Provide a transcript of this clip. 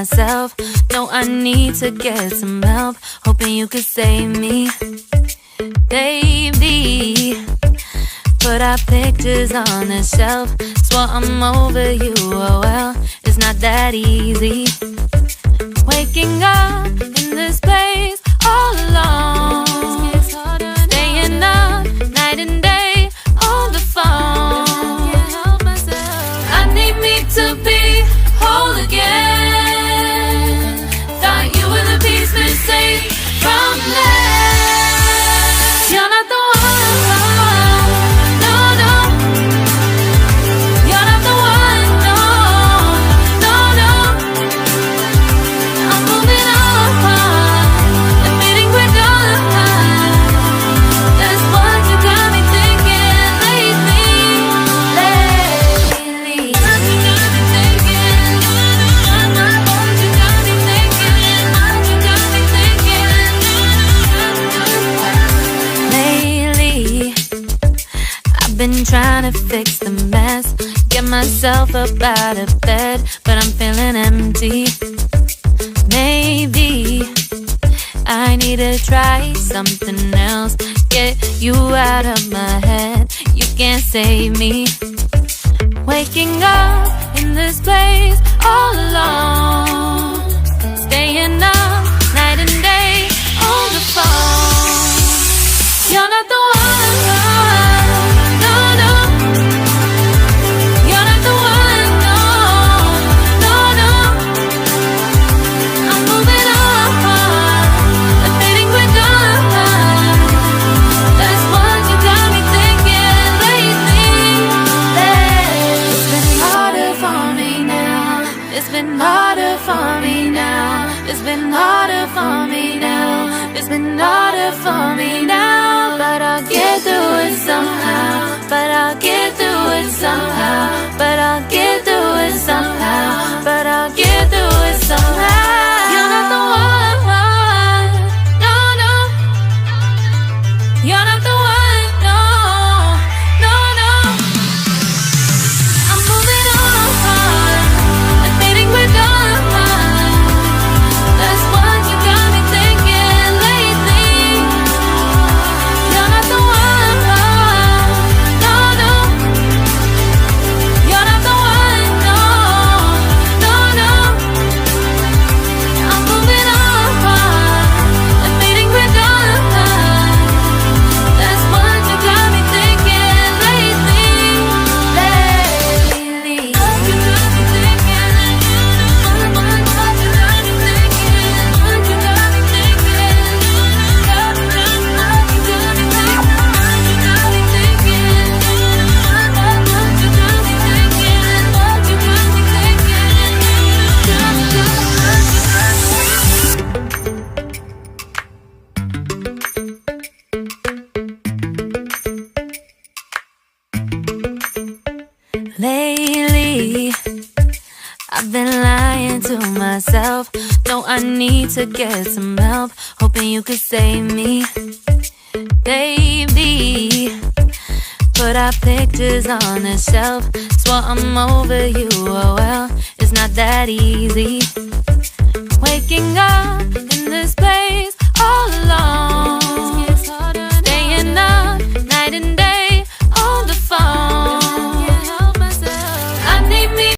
myself. No, I need to get some help. Hoping you could save me, baby. Put our pictures on the shelf. Swore I'm over you, oh well, it's not that easy. Waking up in this place all alone, staying up night and day on the phone. I need me to be whole again. Thought you were the piece missing from last. You're not the one, no, no. You're not the one, no, no, no. I'm moving on, admitting we're done. That's what you got me thinking lately. What you got me thinking. What you got me thinking. What you got me thinking. Lately, I've been trying to fix the mess, get myself up out of bed, but I'm feeling empty. Maybe I need to try something else. Get you out of my head, you can't save me. Waking up in this place all alone, staying up night and day on the phone. You're not the one, no, no. You're not the one, no, no, no. I'm moving on, admitting we're done. That's what you got me thinking lately. It's been harder for me now. It's been harder for me now. It's been harder for me now. It's been harder for me now. But I'll get through it somehow. But I'll get through it somehow. But I'll get through it somehow. But I'll get through it somehow. You're not the one, no, no. You're not the one, no, no, no. I'm moving on, admitting we're done. That's what you got me thinking lately. You're not the one, no, no. You're not the one, no, no, no. I'm moving on, admitting we're done. That's what you got me thinking lately. What you got me thinking. What you got me thinking. What you got me thinking. What you got me thinking. What you got me thinking. What you got me thinking. What you got me thinking. Lately, I've been lying to myself. No, I need to get some help. Hoping you could save me, baby. Put our pictures on the shelf. Swore I'm over you, oh well, it's not that easy. Waking up